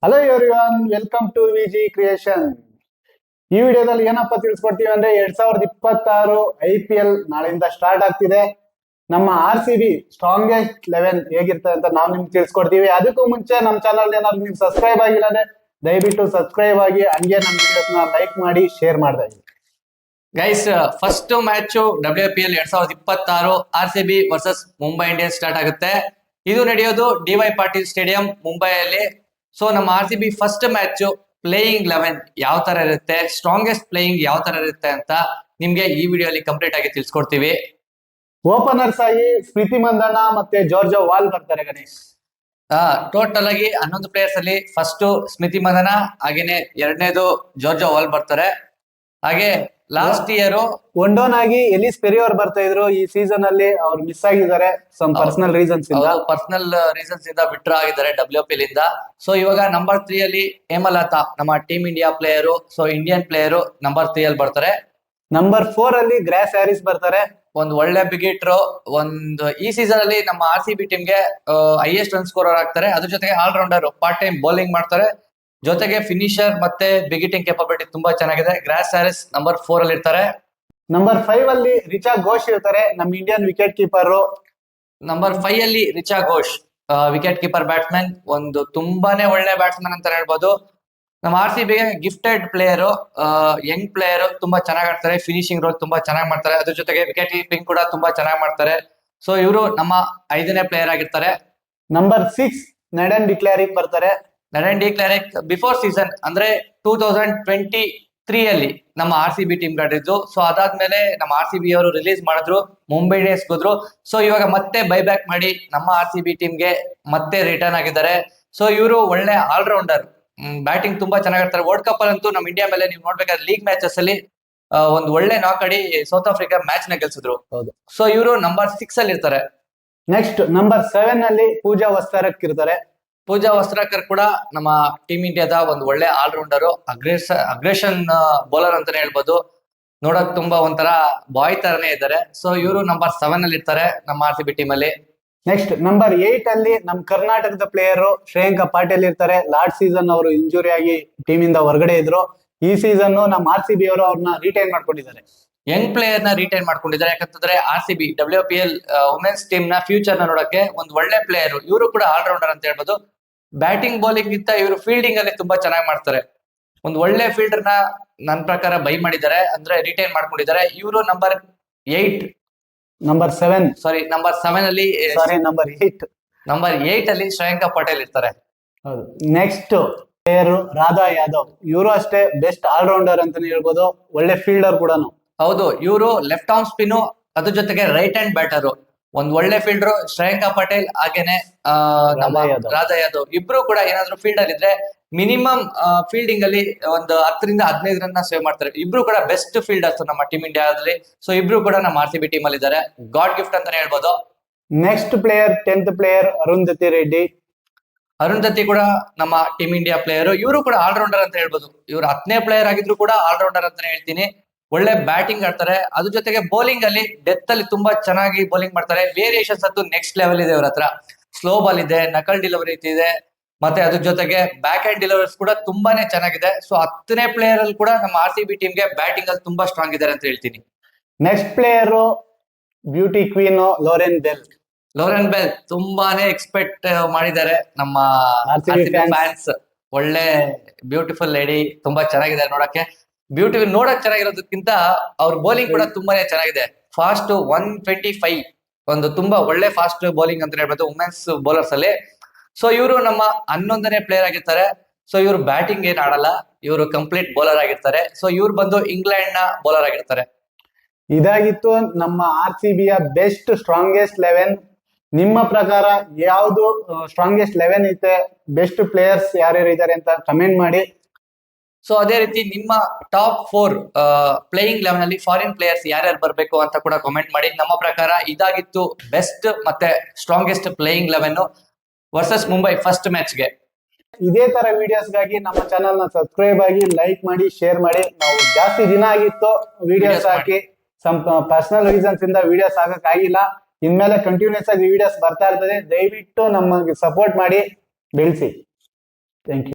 Hello everyone, welcome to Viji creation. ಈ ವಿಡಿಯೋದಲ್ಲಿ ಏನಪ್ಪ ತಿಳಿಸ್ಕೊಡ್ತೀವಿ ಅಂದ್ರೆ 2026 IPL ನಾಳೆಯಿಂದ ಸ್ಟಾರ್ಟ್ ಆಗ್ತಿದೆ. ನಮ್ಮ RCB ಸ್ಟ್ರಾಂಗೆಸ್ಟ್ 11 ಹೇಗಿರ್ತದೆ ಅಂತ ನಾವು ನಿಮ್ಗೆ ತಿಳಿಸ್ಕೊಡ್ತೀವಿ. ಅದಕ್ಕೂ ಮುಂಚೆ ನಮ್ಮ ಚಾನಲ್ ಏನಾದ್ರು ನೀವು ಸಬ್ಸ್ಕ್ರೈಬ್ ಆಗಿಲ್ಲ ಅಂದ್ರೆ ದಯವಿಟ್ಟು ಸಬ್ಸ್ಕ್ರೈಬ್ ಆಗಿ, ಹಂಗೆ ನಮ್ಮ ವಿಡಿಯೋಸ್ನ ಲೈಕ್ ಮಾಡಿ ಶೇರ್ ಮಾಡ್ತಾ ಇದ್ದೀವಿ. Guys, first match WPL 2026 RCB versus Mumbai Indians start ಆಗುತ್ತೆ. ಇದು ನಡೆಯೋದು DY ಪಾಟೀಲ್ ಸ್ಟೇಡಿಯಂ ಮುಂಬೈಯಲ್ಲಿ. ಸೊ ನಮ್ಮ RCB ಫಸ್ಟ್ ಮ್ಯಾಚ್ ಪ್ಲೇಯಿಂಗ್ 11 ಯಾವ ತರ ಇರುತ್ತೆ, ಸ್ಟ್ರಾಂಗೆಸ್ಟ್ ಪ್ಲೇಯಿಂಗ್ ಯಾವ ತರ ಇರುತ್ತೆ ಅಂತ ನಿಮ್ಗೆ ಈ ವಿಡಿಯೋಲಿ ಕಂಪ್ಲೀಟ್ ಆಗಿ ತಿಳಿಸ್ಕೊಡ್ತೀವಿ. ಓಪನರ್ಸ್ ಆಗಿ ಸ್ಮೃತಿ ಮಂದಣ್ಣ ಮತ್ತೆ ಜಾರ್ಜ್ ವಾಲ್ ಬರ್ತಾರೆ ಗಣೇಶ್. ಟೋಟಲ್ ಆಗಿ 11 ಪ್ಲೇಯರ್ಸ್ ಅಲ್ಲಿ ಫಸ್ಟ್ ಸ್ಮೃತಿ ಮಂದನ, ಹಾಗೇನೆ ಎರಡನೇದು ಜಾರ್ಜ್ ವಾಲ್ ಬರ್ತಾರೆ. ಹಾಗೆ ಲಾಸ್ಟ್ ಇಯರ್ ಒನ್ ಆಗಿ ಎಲಿಸ್ ಪೆರಿಯೋರ್ ಬರ್ತಾ ಇದ್ರು. ಈ ಸೀಸನ್ ಅಲ್ಲಿ ಅವ್ರು ಮಿಸ್ ಆಗಿದ್ದಾರೆ ಸಮ್ ಪರ್ಸನಲ್ ರೀಸನ್ಸ್ ಇಂದ ವಿಡ್ರಾ ಆಗಿದ್ದಾರೆ WPL ಇಂದ. ಸೊ ಇವಾಗ ನಂಬರ್ 3 ಅಲ್ಲಿ ಹೇಮಲತಾ ನಮ್ಮ team India player, so Indian player number 3 ಅಲ್ಲಿ ಬರ್ತಾರೆ. ನಂಬರ್ 4 ಅಲ್ಲಿ ಗ್ರಾಸ್ ಹ್ಯಾರಿಸ್ ಬರ್ತಾರೆ. ಒಂದು ಒಳ್ಳೆ ಬಿಗಿಟ್ರು. ಈ ಸೀಸನ್ ಅಲ್ಲಿ ನಮ್ಮ RCB ಟೀಮ್ಗೆ ಹೈಯೆಸ್ಟ್ ರನ್ ಸ್ಕೋರರ್ ಆಗ್ತಾರೆ. ಅದ್ರ ಜೊತೆಗೆ ಆಲ್ರೌಂಡರ್, ಪಾರ್ಟ್ ಟೈಮ್ ಬೌಲಿಂಗ್ ಮಾಡ್ತಾರೆ. ಜೊತೆಗೆ ಫಿನಿಶರ್ ಮತ್ತೆ ಬಿಗಿಟಿಂಗ್ ಕೆಪಬಿಲಿಟಿ ತುಂಬಾ ಚೆನ್ನಾಗಿದೆ. ಗ್ರಾಸ್ ಹ್ಯಾರಿಸ್ ನಂಬರ್ 4 ಅಲ್ಲಿ ಇರ್ತಾರೆ. ನಂಬರ್ 5 ಅಲ್ಲಿ ರಿಚಾ ಘೋಷ್ ಇರ್ತಾರೆ, ನಮ್ಮ ಇಂಡಿಯನ್ ವಿಕೆಟ್ ಕೀಪರ್. ನಂಬರ್ 5 ಅಲ್ಲಿ Richa Ghosh wicket keeper batsman, ಒಂದು ತುಂಬಾನೇ ಒಳ್ಳೆ ಬ್ಯಾಟ್ಸ್ಮನ್ ಅಂತ ಹೇಳ್ಬೋದು. ನಮ್ಮ RCB ಗೆ ಗಿಫ್ಟೆಡ್ ಪ್ಲೇಯರ್, ಯಂಗ್ ಪ್ಲೇಯರ್, ತುಂಬಾ ಚೆನ್ನಾಗಿ ಆಡ್ತಾರೆ. ಫಿನಿಶಿಂಗ್ ರೋಲ್ ತುಂಬಾ ಚೆನ್ನಾಗಿ ಮಾಡ್ತಾರೆ. ಅದ್ರ ಜೊತೆಗೆ ವಿಕೆಟ್ ಕೀಪಿಂಗ್ ಕೂಡ ತುಂಬಾ ಚೆನ್ನಾಗಿ ಮಾಡ್ತಾರೆ. ಸೊ ಇವರು ನಮ್ಮ 5ನೇ ಪ್ಲೇಯರ್ ಆಗಿರ್ತಾರೆ. ನಂಬರ್ 6 ನಡನ್ ಡಿಕ್ಲಾರಿಕ್ ಬರ್ತಾರೆ. ನಡನ್ ಡಿಕ್ಲಾರಿಕ್ ಬಿಫೋರ್ ಸೀಸನ್ ಅಂದ್ರೆ 2023 ಅಲ್ಲಿ ನಮ್ಮ RCB ಟೀಮ್ ಆಡಿದ್ದು. ಸೊ ಅದಾದ್ಮೇಲೆ ನಮ್ಮ RCB ಅವರು ರಿಲೀಸ್ ಮಾಡಿದ್ರು, ಮುಂಬೈ ಇಂಡಿಯನ್ಸ್ ಹೋದ್ರು. ಸೊ ಇವಾಗ ಮತ್ತೆ ಬೈಬ್ಯಾಕ್ ಮಾಡಿ ನಮ್ಮ RCB ಟೀಮ್ಗೆ ಮತ್ತೆ ರಿಟರ್ನ್ ಆಗಿದ್ದಾರೆ. ಸೊ ಇವರು ಒಳ್ಳೆ ಆಲ್ರೌಂಡರ್, ಬ್ಯಾಟಿಂಗ್ ತುಂಬಾ ಚೆನ್ನಾಗಿರ್ತಾರೆ. ವರ್ಲ್ಡ್ ಕಪ್ ಅಲ್ಲಂತೂ ನಮ್ಮ ಇಂಡಿಯಾ ಮೇಲೆ ನೀವು ನೋಡ್ಬೇಕಾದ್ರೆ ಲೀಗ್ ಮ್ಯಾಚಸ್ ಅಲ್ಲಿ ಒಂದು ಒಳ್ಳೆ ನಾಕ್ ಆಡಿ ಸೌತ್ ಆಫ್ರಿಕಾ ಮ್ಯಾಚ್ ನ ಗೆಲ್ಸಿದ್ರು. ಸೊ ಇವರು ನಂಬರ್ 6 ಅಲ್ಲಿ ಇರ್ತಾರೆ. ನೆಕ್ಸ್ಟ್ ನಂಬರ್ 7 ಅಲ್ಲಿ ಪೂಜಾ ವಸ್ತಾರಕ್ ಇರ್ತಾರೆ. ಪೂಜಾ ವಸ್ತ್ರಾಕರ್ ಕೂಡ ನಮ್ಮ ಟೀಮ್ ಇಂಡಿಯಾದ ಒಂದು ಒಳ್ಳೆ ಆಲ್ರೌಂಡರು, ಅಗ್ರೆಷನ್ ಬೌಲರ್ ಅಂತಾನೆ ಹೇಳ್ಬೋದು. ನೋಡಕ್ ತುಂಬಾ ಒಂಥರ ಬಾಯ್ ತರನೇ ಇದ್ದಾರೆ. ಸೊ ಇವರು ನಂಬರ್ 7 ಅಲ್ಲಿ ಇರ್ತಾರೆ ನಮ್ಮ RCB ಟೀಮ್ ಅಲ್ಲಿ. ನೆಕ್ಸ್ಟ್ ನಂಬರ್ 8 ಅಲ್ಲಿ ನಮ್ಮ ಕರ್ನಾಟಕದ ಪ್ಲೇಯರ್ ಶ್ರೇಯಾಂಕ ಪಾಟೀಲ್ ಇರ್ತಾರೆ. ಲಾಸ್ಟ್ ಸೀಸನ್ ಅವರು ಇಂಜುರಿ ಆಗಿ ಟೀಮ್ ಇಂದ ಹೊರಗಡೆ ಇದ್ರು. ಈ ಸೀಸನ್ ನಮ್ಮ RCB ಅವರು ಅವ್ರನ್ನ ರಿಟೈನ್ ಮಾಡ್ಕೊಂಡಿದ್ದಾರೆ. ಯಂಗ್ ಪ್ಲೇಯರ್ ನ ರಿಟೈನ್ ಮಾಡ್ಕೊಂಡಿದ್ದಾರೆ. ಯಾಕಂತಂದ್ರೆ RCB WPL ವುಮೆನ್ಸ್ ಟೀಮ್ ನ ಫ್ಯೂಚರ್ ನ ನೋಡಕ್ಕೆ ಒಂದು ಒಳ್ಳೆ ಪ್ಲೇಯರ್. ಇವರು ಕೂಡ ಆಲ್ರೌಂಡರ್ ಅಂತ ಹೇಳ್ಬೋದು. ಬ್ಯಾಟಿಂಗ್ ಬೌಲಿಂಗ್ ಗಿಂತ ಇವರು ಫೀಲ್ಡಿಂಗ್ ಅಲ್ಲಿ ತುಂಬಾ ಚೆನ್ನಾಗಿ ಮಾಡ್ತಾರೆ. ಒಂದು ಒಳ್ಳೆ ಫೀಲ್ಡರ್ ನ ನನ್ನ ಪ್ರಕಾರ ಬೈ ಮಾಡಿದ್ದಾರೆ, ಅಂದ್ರೆ ರಿಟೈನ್ ಮಾಡ್ಕೊಂಡಿದ್ದಾರೆ. ಇವರು ನಂಬರ್ 8 ನಂಬರ್ 7 ಸಾರಿ ನಂಬರ್ 7 ಅಲ್ಲಿ ನಂಬರ್ 8 ಅಲ್ಲಿ ಶ್ರೇಯಾಂಕ ಪಾಟೀಲ್ ಇರ್ತಾರೆ. ಹೌದು. Next player Radha Yadav. ಇವರು ಅಷ್ಟೇ ಬೆಸ್ಟ್ ಆಲ್ರೌಂಡರ್ ಅಂತಾನೆ ಹೇಳ್ಬೋದು, ಒಳ್ಳೆ ಫೀಲ್ಡರ್ ಕೂಡ. ಹೌದು, ಇವರು ಲೆಫ್ಟ್ ಆರ್ಮ್ ಸ್ಪಿನ್, ಅದ್ರ ಜೊತೆಗೆ ರೈಟ್ ಹ್ಯಾಂಡ್ ಬ್ಯಾಟರ್, ಒಂದ್ ಒಳ್ಳೆ ಫೀಲ್ಡರ್. ಶ್ರೇಯಾಂಕ ಪಾಟೀಲ್ ಹಾಗೇನೆ ರಾಧಾ ಯಾದವ್ ಇಬ್ರು ಕೂಡ ಏನಾದ್ರು ಫೀಲ್ಡ್ ಅಲ್ಲಿ ಇದ್ರೆ ಮಿನಿಮಮ್ ಫೀಲ್ಡಿಂಗ್ ಅಲ್ಲಿ ಒಂದು 10 ರಿಂದ 15 ರನ್ ಸೇವ್ ಮಾಡ್ತಾರೆ. ಇಬ್ರು ಕೂಡ ಬೆಸ್ಟ್ ಫೀಲ್ಡರ್ಸ್ ನಮ್ಮ ಟೀಮ್ ಇಂಡಿಯಾದಲ್ಲಿ. ಸೊ ಇಬ್ರು ಕೂಡ ನಮ್ಮ RCB ಟೀಮ್ ಅಲ್ಲಿ ಇದ್ದಾರೆ. ಗಾಡ್ ಗಿಫ್ಟ್ ಅಂತಾನೆ ಹೇಳ್ಬೋದು. Next player 10th player Arundhati Reddy. Arundhati ಕೂಡ ನಮ್ಮ ಟೀಮ್ ಇಂಡಿಯಾ ಪ್ಲೇಯರ್. ಇವರು ಕೂಡ ಆಲ್ರೌಂಡರ್ ಅಂತ ಹೇಳ್ಬೋದು. ಇವರು 10ನೇ ಪ್ಲೇಯರ್ ಆಗಿದ್ರು ಕೂಡ ಆಲ್ರೌಂಡರ್ ಅಂತಾನೆ ಹೇಳ್ತೀನಿ. ಒಳ್ಳೆ ಬ್ಯಾಟಿಂಗ್ ಆಡ್ತಾರೆ. ಅದ್ರ ಜೊತೆಗೆ ಬೌಲಿಂಗ್ ಅಲ್ಲಿ ಡೆತ್ ಅಲ್ಲಿ ತುಂಬಾ ಚೆನ್ನಾಗಿ ಬೌಲಿಂಗ್ ಮಾಡ್ತಾರೆ. ವೇರಿಯೇಷನ್ಸ್ ಅಂತೂ ನೆಕ್ಸ್ಟ್ ಲೆವೆಲ್ ಇದೆ ಅವ್ರ ಹತ್ರ. ಸ್ಲೋ ಬಾಲ್ ಇದೆ, ನಕಲ್ ಡೆಲಿವರಿ ಇದೆ, ಮತ್ತೆ ಅದ್ರ ಜೊತೆಗೆ ಬ್ಯಾಕ್ ಹ್ಯಾಂಡ್ ಡೆಲಿವರೀಸ್ ಕೂಡ ತುಂಬಾನೇ ಚೆನ್ನಾಗಿದೆ. ಸೊ 10ನೇ ಪ್ಲೇಯರ್ ಅಲ್ಲಿ ಕೂಡ ನಮ್ಮ RCB ಟೀಮ್ಗೆ ಬ್ಯಾಟಿಂಗ್ ಅಲ್ಲಿ ತುಂಬಾ ಸ್ಟ್ರಾಂಗ್ ಇದ್ದಾರೆ ಅಂತ ಹೇಳ್ತೀನಿ. Next player beauty queen Lauren Bell. Lauren Bell ತುಂಬಾನೇ ಎಕ್ಸ್ಪೆಕ್ಟ್ ಮಾಡಿದ್ದಾರೆ ನಮ್ಮ RCB ಫ್ಯಾನ್ಸ್. ಒಳ್ಳೆ ಬ್ಯೂಟಿಫುಲ್ ಲೇಡಿ, ತುಂಬಾ ಚೆನ್ನಾಗಿದೆ ನೋಡಕ್ಕೆ. ಬ್ಯೂಟಿಫುಲ್ ನೋಡಕ್ ಚೆನ್ನಾಗಿರೋದಕ್ಕಿಂತ ಅವ್ರ ಬೌಲಿಂಗ್ ಕೂಡ ತುಂಬಾನೇ ಚೆನ್ನಾಗಿದೆ. ಫಾಸ್ಟ್ 125, ಒಂದು ತುಂಬಾ ಒಳ್ಳೆ ಫಾಸ್ಟ್ ಬೌಲಿಂಗ್ ಅಂತ ಹೇಳ್ಬೋದು ವುಮೆನ್ಸ್ ಬೌಲರ್ಸ್ ಅಲ್ಲಿ. ಸೊ ಇವರು ನಮ್ಮ 11ನೇ ಪ್ಲೇಯರ್ ಆಗಿರ್ತಾರೆ. ಸೊ ಇವರು ಬ್ಯಾಟಿಂಗ್ ಏನ್ ಆಡಲ್ಲ, ಇವರು ಕಂಪ್ಲೀಟ್ ಬೌಲರ್ ಆಗಿರ್ತಾರೆ. ಸೊ ಇವ್ರು ಬಂದು ಇಂಗ್ಲೆಂಡ್ ನ ಬೌಲರ್ ಆಗಿರ್ತಾರೆ. ಇದಾಗಿತ್ತು ನಮ್ಮ RCB ಯ ಬೆಸ್ಟ್ ಸ್ಟ್ರಾಂಗೆಸ್ಟ್ 11. ನಿಮ್ಮ ಪ್ರಕಾರ ಯಾವ್ದು ಸ್ಟ್ರಾಂಗೆಸ್ಟ್ 11 ಐತೆ, ಬೆಸ್ಟ್ ಪ್ಲೇಯರ್ಸ್ ಯಾರ್ಯಾರು ಇದ್ದಾರೆ ಅಂತ ಕಮೆಂಟ್ ಮಾಡಿ. ಸೊ ಅದೇ ರೀತಿ ನಿಮ್ಮ ಟಾಪ್ 4 ಪ್ಲೇಯಿಂಗ್ 11 ಅಲ್ಲಿ ಫಾರಿನ್ ಪ್ಲೇಯರ್ಸ್ ಯಾರ್ಯಾರು ಬರಬೇಕು ಅಂತ ಕೂಡ ಕಾಮೆಂಟ್ ಮಾಡಿ. ನಮ್ಮ ಪ್ರಕಾರ ಇದಾಗಿತ್ತು ಬೆಸ್ಟ್ ಮತ್ತೆ strongest playing 11 versus Mumbai first ಮ್ಯಾಚ್ಗೆ. ಇದೇ ತರ ವಿಡಿಯೋಸ್ಗಾಗಿ ನಮ್ಮ ಚಾನಲ್ ನ ಸಬ್ಸ್ಕ್ರೈಬ್ ಆಗಿ, ಲೈಕ್ ಮಾಡಿ, ಶೇರ್ ಮಾಡಿ. ನಾವು ಜಾಸ್ತಿ ದಿನ ಆಗಿತ್ತು ವಿಡಿಯೋಸ್ ಹಾಕಿ, ಸಮ್ ಪರ್ಸನಲ್ ರೀಸನ್ಸ್ ಇಂದ ವಿಡಿಯೋಸ್ ಹಾಕಕ್ ಆಗಿಲ್ಲ. ಇನ್ಮೇಲೆ ಕಂಟಿನ್ಯೂಸ್ ಆಗಿ ವಿಡಿಯೋಸ್ ಬರ್ತಾ ಇರ್ತದೆ. ದಯವಿಟ್ಟು ನಮಗೆ ಸಪೋರ್ಟ್ ಮಾಡಿ, ಬೆಳೆಸಿ. Thank you.